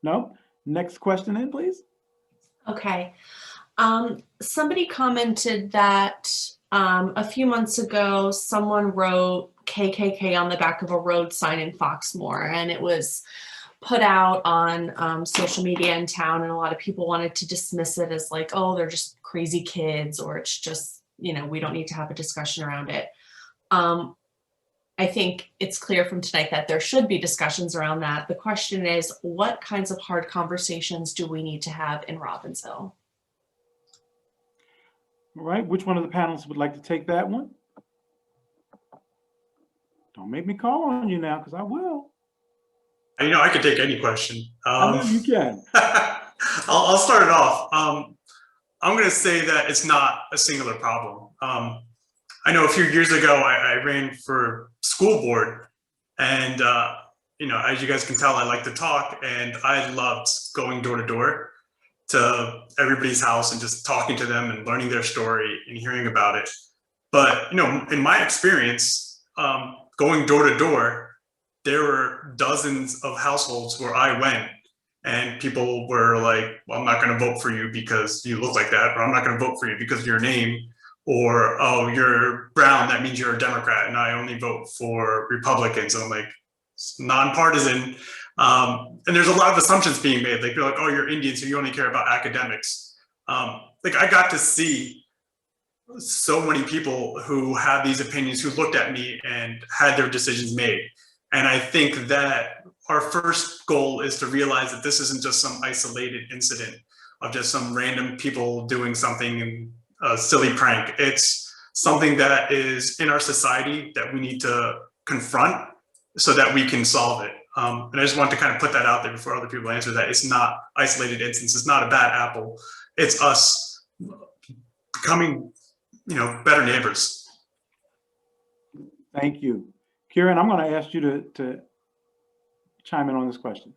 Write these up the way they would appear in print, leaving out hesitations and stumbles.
No? Next question then, please. Okay. Somebody commented that a few months ago, someone wrote KKK on the back of a road sign in Foxmore, and it was put out on social media in town, and a lot of people wanted to dismiss it as like, oh, they're just crazy kids, or it's just, we don't need to have a discussion around it. I think it's clear from tonight that there should be discussions around that. The question is, what kinds of hard conversations do we need to have in Robbinsville? All right, which one of the panelists would like to take that one? Don't make me call on you now, because I will. I could take any question. I know you can. I'll start it off. I'm going to say that it's not a singular problem. I know a few years ago, I ran for school board, and as you guys can tell, I like to talk, and I loved going door to door to everybody's house and just talking to them and learning their story and hearing about it. But in my experience, going door to door, there were dozens of households where I went and people were like, well, I'm not going to vote for you because you look like that, or I'm not going to vote for you because of your name, or, oh, you're brown, that means you're a Democrat, and I only vote for Republicans. And I'm like, it's nonpartisan. And there's a lot of assumptions being made. Like, you're like, oh, you're Indian, so you only care about academics. I got to see so many people who have these opinions, who looked at me and had their decisions made. And I think that our first goal is to realize that this isn't just some isolated incident of just some random people doing something in a silly prank. It's something that is in our society that we need to confront so that we can solve it. And I just want to kind of put that out there before other people answer that. It's not isolated instance. It's not a bad apple. It's us becoming, better neighbors. Thank you. Kieran, I'm going to ask you to chime in on this question.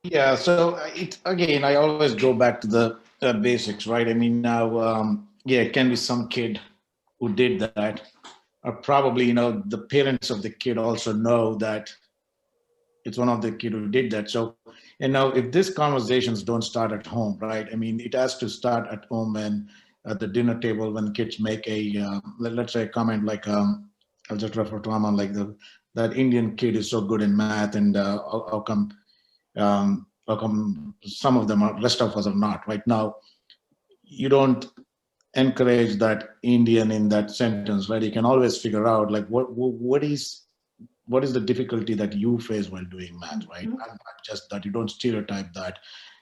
Yeah, so again, I always go back to the basics, right? I mean, now, it can be some kid who did that, or probably, the parents of the kid also know that it's one of the kid who did that. So, if these conversations don't start at home, right? I mean, it has to start at home and at the dinner table when kids make a, let's say, a comment like, I'll just refer to Aman, like that Indian kid is so good in math, and how come some of them are, rest of us are not. Right now, you don't encourage that Indian in that sentence, right? You can always figure out like what is the difficulty that you face while doing math, right? Not just that you don't stereotype that,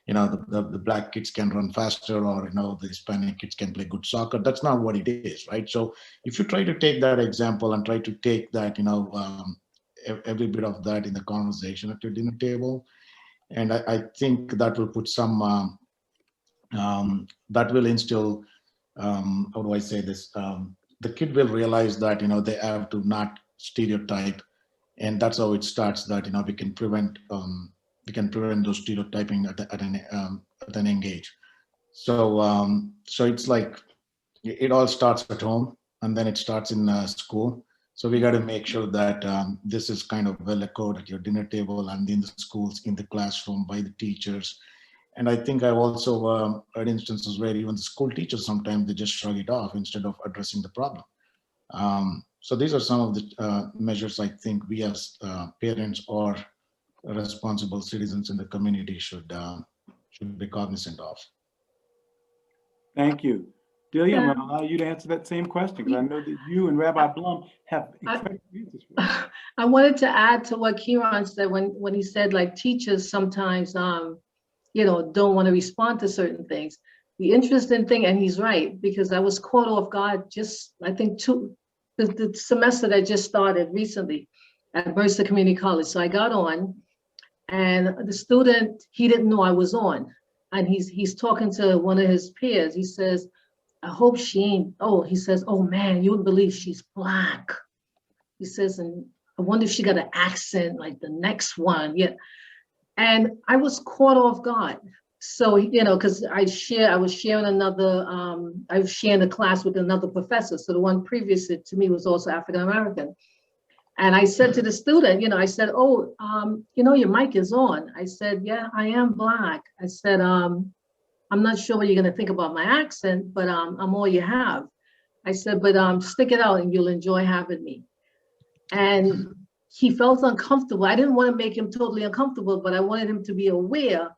the black kids can run faster, or, the Hispanic kids can play good soccer. That's not what it is, right? So if you try to take that example and try to take that, every bit of that in the conversation at your dinner table, and I think that will put some, that will instill, how do I say this? The kid will realize that, they have to not stereotype, and that's how it starts. That we can prevent those stereotyping at an young age. So it's like it all starts at home, and then it starts in school. So we got to make sure that this is kind of well echoed at your dinner table and in the schools, in the classroom, by the teachers. And I think I've also heard instances where even the school teachers, sometimes they just shrug it off instead of addressing the problem. So these are some of the measures I think we as parents or responsible citizens in the community should be cognizant of. Thank you. Delia, I'm going to allow you to answer that same question, because I know that you and Rabbi Blum have answers for it. I wanted to add to what Kieran said when he said, like, teachers sometimes, don't want to respond to certain things. The interesting thing, and he's right, because I was caught off guard just, I think, the semester that just started recently at Mercer Community College. So I got on, and the student, he didn't know I was on. And he's talking to one of his peers. He says, I hope she ain't, he says, oh man, you wouldn't believe she's Black. He says, and I wonder if she got an accent like the next one. Yeah. And I was caught off guard. So, because I was sharing a class with another professor. So the one previous to me was also African-American. And I said to the student, I said, oh, your mic is on. I said, yeah, I am Black. I said, I'm not sure what you're going to think about my accent, but I'm all you have. I said, but stick it out and you'll enjoy having me. And he felt uncomfortable. I didn't want to make him totally uncomfortable, but I wanted him to be aware,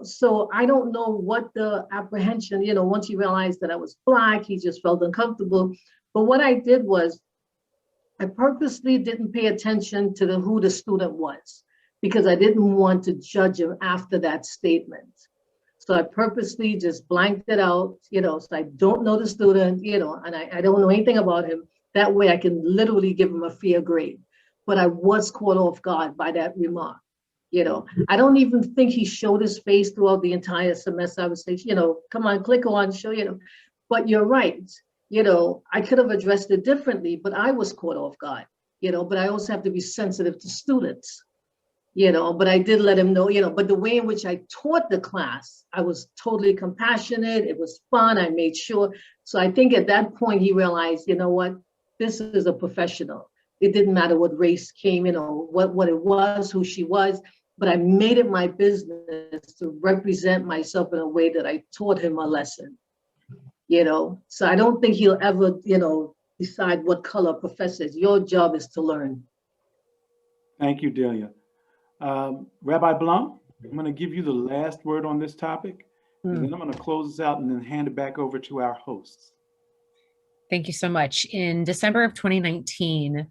so I don't know what the apprehension, once he realized that I was Black, he just felt uncomfortable. But what I did was I purposely didn't pay attention to who the student was, because I didn't want to judge him after that statement. So I purposely just blanked it out, so I don't know the student, and I don't know anything about him. That way I can literally give him a fair grade. But I was caught off guard by that remark. I don't even think he showed his face throughout the entire semester. I would say, come on, click on, show, but you're right. I could have addressed it differently, but I was caught off guard, but I also have to be sensitive to students, but I did let him know, but the way in which I taught the class, I was totally compassionate. It was fun. I made sure. So I think at that point he realized, what, this is a professional. It didn't matter what race came, what it was, who she was, but I made it my business to represent myself in a way that I taught him a lesson. So I don't think he'll ever, decide what color professor is. Your job is to learn. Thank you, Delia. Rabbi Blum, I'm going to give you the last word on this topic, and then I'm going to close this out and then hand it back over to our hosts. Thank you so much. In December of 2019,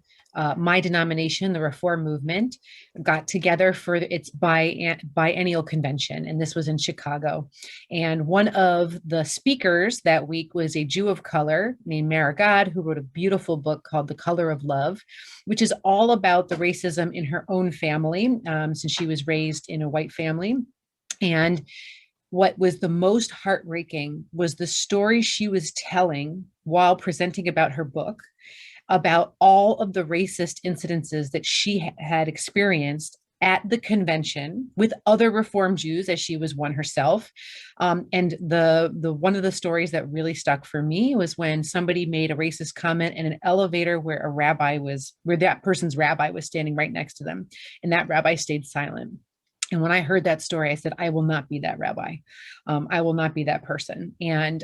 my denomination, the Reform Movement, got together for its biennial convention, and this was in Chicago. And one of the speakers that week was a Jew of color named Maragad, who wrote a beautiful book called The Color of Love, which is all about the racism in her own family, since she was raised in a white family. And what was the most heartbreaking was the story she was telling while presenting about her book, about all of the racist incidences that she had experienced at the convention with other Reform Jews, as she was one herself. And the one of the stories that really stuck for me was when somebody made a racist comment in an elevator where that person's rabbi was standing right next to them, and that rabbi stayed silent. And when I heard that story, I said, I will not be that rabbi. I will not be that person. And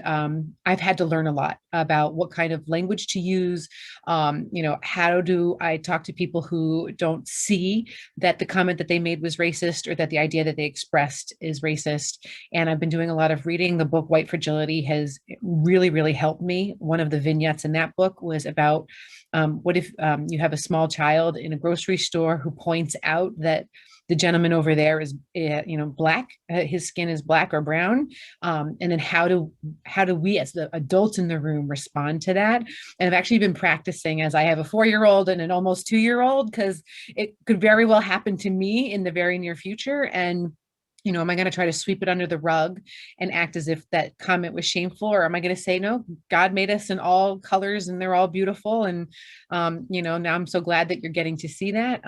I've had to learn a lot about what kind of language to use. How do I talk to people who don't see that the comment that they made was racist, or that the idea that they expressed is racist. And I've been doing a lot of reading. The book White Fragility has really, really helped me. One of the vignettes in that book was about what if you have a small child in a grocery store who points out that the gentleman over there is, Black, his skin is black or brown. And then how do we as the adults in the room respond to that? And I've actually been practicing, as I have a 4-year-old and an almost 2-year-old, because it could very well happen to me in the very near future. And am I going to try to sweep it under the rug and act as if that comment was shameful? Or am I going to say, no, God made us in all colors and they're all beautiful. And, now I'm so glad that you're getting to see that.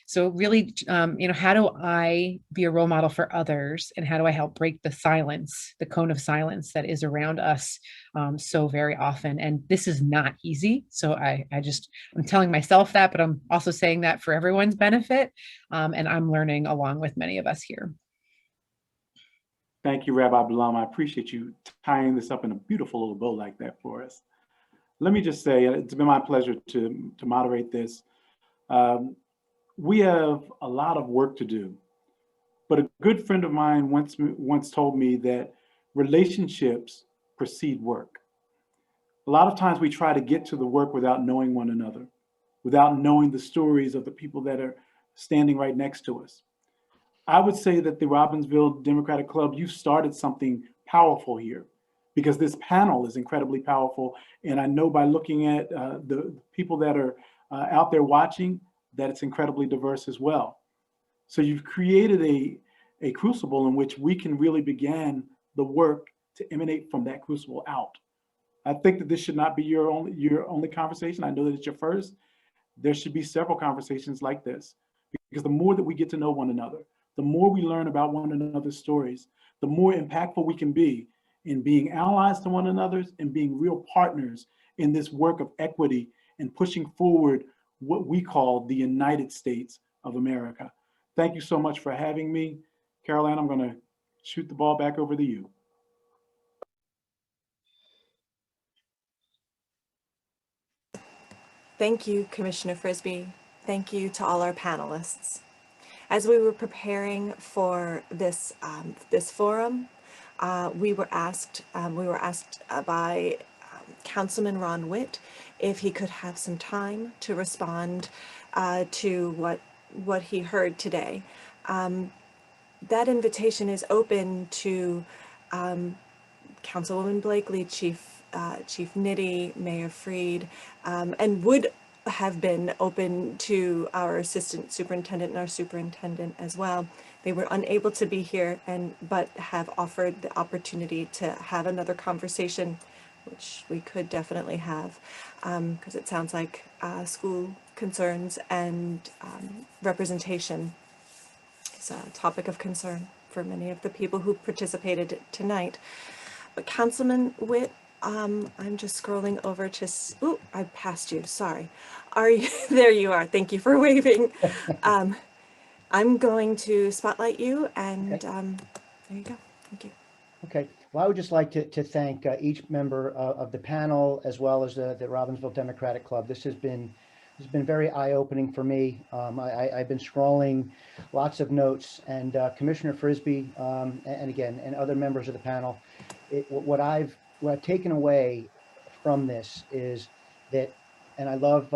So really, how do I be a role model for others? And how do I help break the silence, the cone of silence that is around us so very often? And this is not easy. So I'm telling myself that, but I'm also saying that for everyone's benefit. And I'm learning along with many of us here. Thank you, Rabbi Blum. I appreciate you tying this up in a beautiful little bow like that for us. Let me just say, it's been my pleasure to moderate this. We have a lot of work to do, but a good friend of mine once told me that relationships precede work. A lot of times we try to get to the work without knowing one another, without knowing the stories of the people that are standing right next to us. I would say that the Robbinsville Democratic Club, you started something powerful here, because this panel is incredibly powerful. And I know by looking at the people that are out there watching, that it's incredibly diverse as well. So you've created a crucible in which we can really begin the work to emanate from that crucible out. I think that this should not be your only conversation. I know that it's your first. There should be several conversations like this, because the more that we get to know one another, the more we learn about one another's stories, the more impactful we can be in being allies to one another and being real partners in this work of equity and pushing forward what we call the United States of America. Thank you so much for having me. Caroline, I'm going to shoot the ball back over to you. Thank you, Commissioner Frisbee. Thank you to all our panelists. As we were preparing for this forum, we were asked by Councilman Ron Witt if he could have some time to respond to what he heard today. That invitation is open to Councilwoman Blakely, Chief Nitty, Mayor Freed, and would have been open to our assistant superintendent and our superintendent as well. They were unable to be here, but have offered the opportunity to have another conversation, which we could definitely have, because it sounds like school concerns and representation is a topic of concern for many of the people who participated tonight. But Councilman Witt, I'm just scrolling over to, ooh, I passed you, sorry. Are you, there you are, thank you for waving. I'm going to spotlight you and Okay. There you go, thank you. Okay, well, I would just like to thank each member of the panel as well as the Robbinsville Democratic Club. This has been very eye-opening for me. I've been scrolling lots of notes, and Commissioner Frisbee and again, and other members of the panel, what I've taken away from this is that, and I love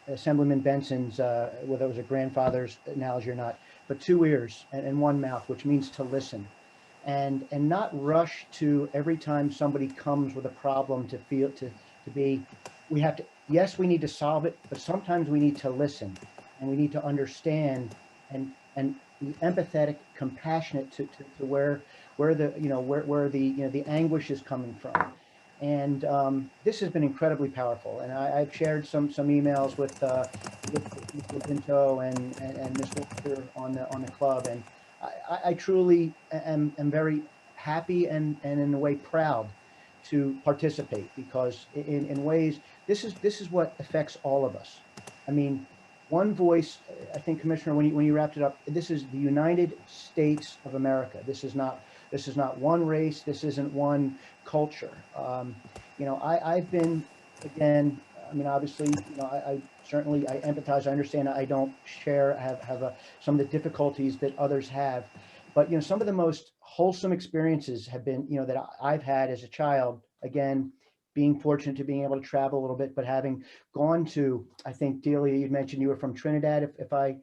Assemblyman Benson's, whether it was a grandfather's analogy or not, but 2 ears and 1 mouth, which means to listen. And not rush to every time somebody comes with a problem to be, we have to, yes, we need to solve it, but sometimes we need to listen and we need to understand and be empathetic, compassionate to where the, where the anguish is coming from. And this has been incredibly powerful. And I've shared some emails with Pinto and Ms. Walker on the club, and I truly am very happy and in a way proud to participate, because in ways this is what affects all of us. I mean, one voice. I think, Commissioner, when you wrapped it up, this is the United States of America. This is not one race. This isn't one culture. I've been, again, I mean, obviously, I certainly, I empathize. I understand. I don't share, have some of the difficulties that others have, but some of the most wholesome experiences have been, that I've had as a child. Again, being fortunate to being able to travel a little bit, but having gone to, I think, Delia, you mentioned you were from Trinidad. If I,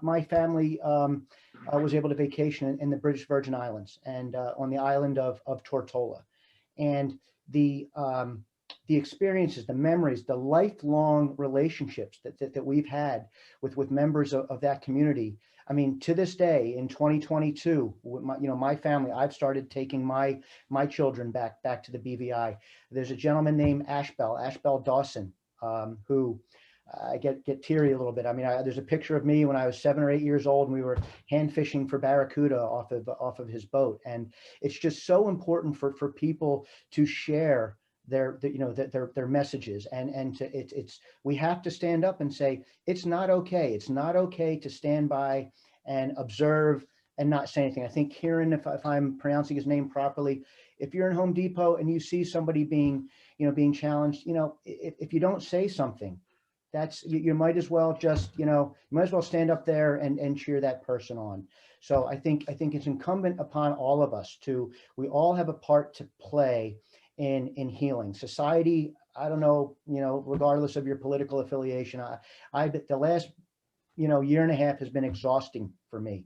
my family was able to vacation in the British Virgin Islands and on the island of Tortola, and the experiences, the memories, the lifelong relationships that we've had with members of that community. I mean, to this day, in 2022, with my family, I've started taking my children back to the BVI. There's a gentleman named Ashbel Dawson, who I get teary a little bit. I mean, there's a picture of me when I was 7 or 8 years old, and we were hand fishing for barracuda off of his boat. And it's just so important for people to share their messages, and we have to stand up and say, it's not okay. It's not okay to stand by and observe and not say anything. I think Kieran, if I'm pronouncing his name properly, if you're in Home Depot and you see somebody being challenged, if you don't say something, that's, you might as well just, you might as well stand up there and cheer that person on. So I think it's incumbent upon all of us we all have a part to play in healing society. I don't know, regardless of your political affiliation, the last, year and a half has been exhausting for me.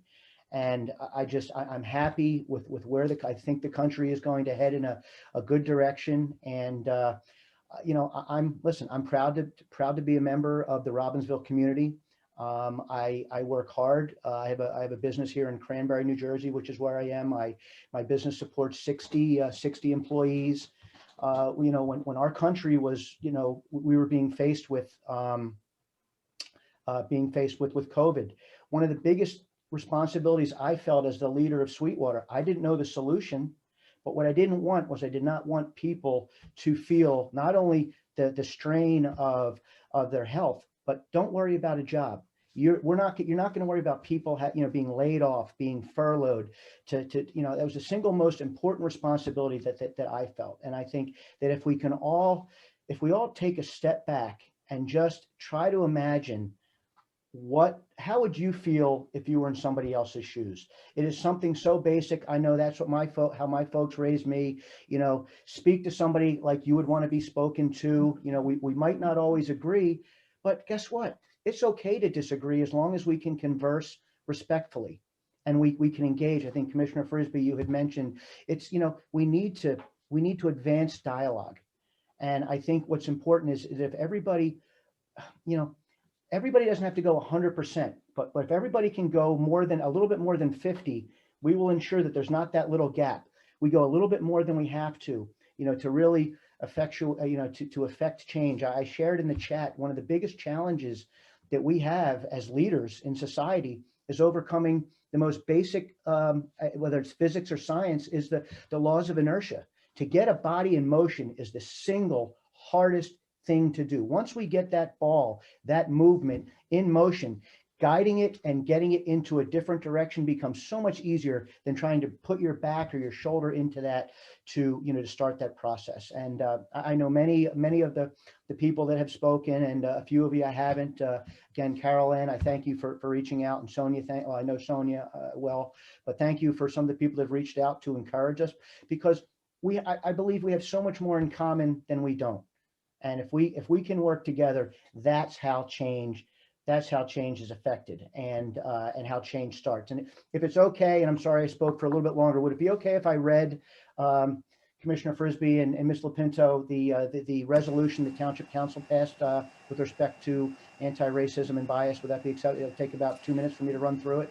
And I'm happy with where I think the country is going to head in a good direction. And, I'm proud to be a member of the Robbinsville community. I work hard. I have a business here in Cranberry, New Jersey, which is where I am. My business supports 60 employees. When our country was, we were being faced with COVID, one of the biggest responsibilities I felt as the leader of Sweetwater, I didn't know the solution, but what I didn't want was, I did not want people to feel not only the strain of of their health, but don't worry about a job. You're not going to worry about people being laid off, being furloughed. That was the single most important responsibility that I felt. And I think that if we all take a step back and just try to imagine how would you feel if you were in somebody else's shoes? It is something so basic. I know that's what how my folks raised me. Speak to somebody like you would want to be spoken to. We might not always agree, but guess what? It's okay to disagree as long as we can converse respectfully and we can engage. I think Commissioner Frisbee, you had mentioned we need to advance dialogue. And I think what's important is if everybody doesn't have to go 100%, but if everybody can go a little bit more than 50, we will ensure that there's not that little gap. We go a little bit more than we have to really to affect change. I shared in the chat, one of the biggest challenges that we have as leaders in society is overcoming the most basic, whether it's physics or science, is the laws of inertia. To get a body in motion is the single hardest thing to do. Once we get that ball, that movement in motion, guiding it and getting it into a different direction becomes so much easier than trying to put your back or your shoulder into that to start that process. And I know many of the people that have spoken, and a few of you I haven't. Again, Carol Ann, I thank you for reaching out, and Sonia, I know Sonia well, but thank you for some of the people that have reached out to encourage us, because I believe we have so much more in common than we don't. And if we can work together, that's how change is affected, and how change starts. And if it's okay, and I'm sorry I spoke for a little bit longer, would it be okay if I read Commissioner Frisbee and Ms. Lopinto the resolution the Township Council passed with respect to anti-racism and bias? Would that be accepted? It'll take about 2 minutes for me to run through it.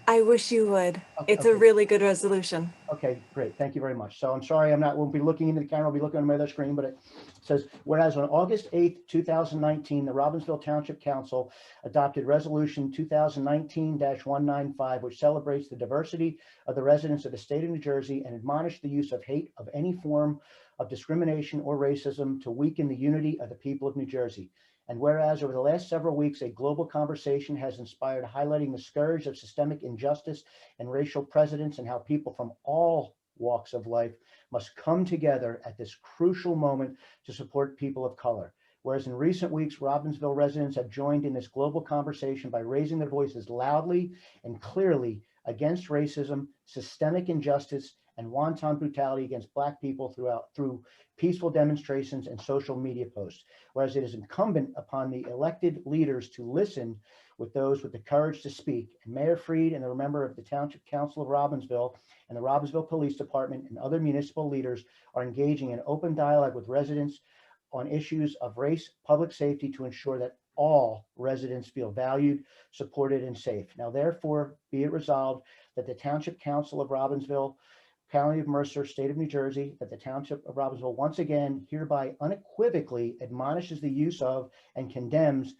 I wish you would. Okay, It's a really good resolution. Okay, great. Thank you very much. So I'm sorry, won't be looking into the camera, I'll be looking on my other screen, but it says, whereas on August 8th, 2019, the Robbinsville Township Council adopted Resolution 2019-195, which celebrates the diversity of the residents of the state of New Jersey and admonished the use of hate of any form of discrimination or racism to weaken the unity of the people of New Jersey. And whereas over the last several weeks, a global conversation has inspired highlighting the scourge of systemic injustice and racial precedents, and how people from all walks of life must come together at this crucial moment to support people of color. Whereas in recent weeks, Robbinsville residents have joined in this global conversation by raising their voices loudly and clearly against racism, systemic injustice, and wanton brutality against Black people through peaceful demonstrations and social media posts. Whereas it is incumbent upon the elected leaders to listen with those with the courage to speak. And Mayor Freed and the member of the Township Council of Robbinsville and the Robbinsville Police Department and other municipal leaders are engaging in open dialogue with residents on issues of race, public safety, to ensure that all residents feel valued, supported, and safe. Now, therefore, be it resolved that the Township Council of Robbinsville, County of Mercer, State of New Jersey, that the Township of Robbinsville once again hereby unequivocally admonishes the use of and condemns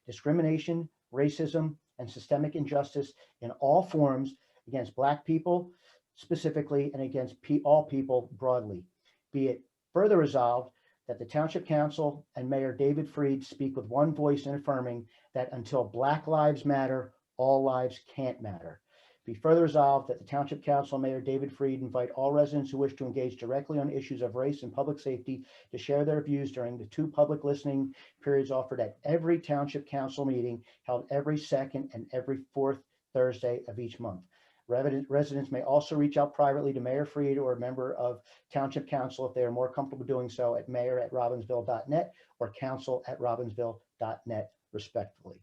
discrimination, racism, and systemic injustice in all forms against Black people specifically and against all people broadly. Be it further resolved that the Township Council and Mayor David Freed speak with one voice in affirming that until Black lives matter, all lives can't matter. Be further resolved that the Township Council and Mayor David Freed invite all residents who wish to engage directly on issues of race and public safety to share their views during the 2 public listening periods offered at every Township Council meeting held every second and every 4th Thursday of each month. Residents may also reach out privately to Mayor Freed or a member of Township Council if they are more comfortable doing so at mayor@robbinsville.net or council@robbinsville.net, respectively.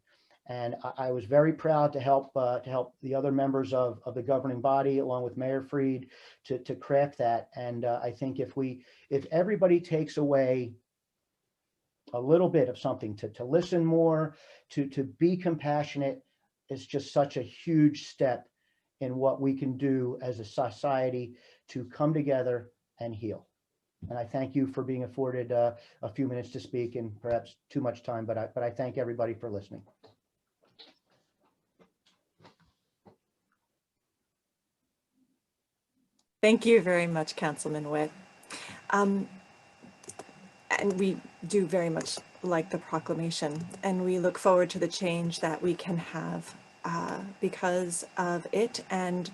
And I was very proud to help the other members of the governing body, along with Mayor Freed, to craft that. And I think if everybody takes away a little bit of something, to listen more, to be compassionate, it's just such a huge step in what we can do as a society to come together and heal. And I thank you for being afforded a few minutes to speak, and perhaps too much time, but I thank everybody for listening. Thank you very much, Councilman Witt. And we do very much like the proclamation, and we look forward to the change that we can have because of it and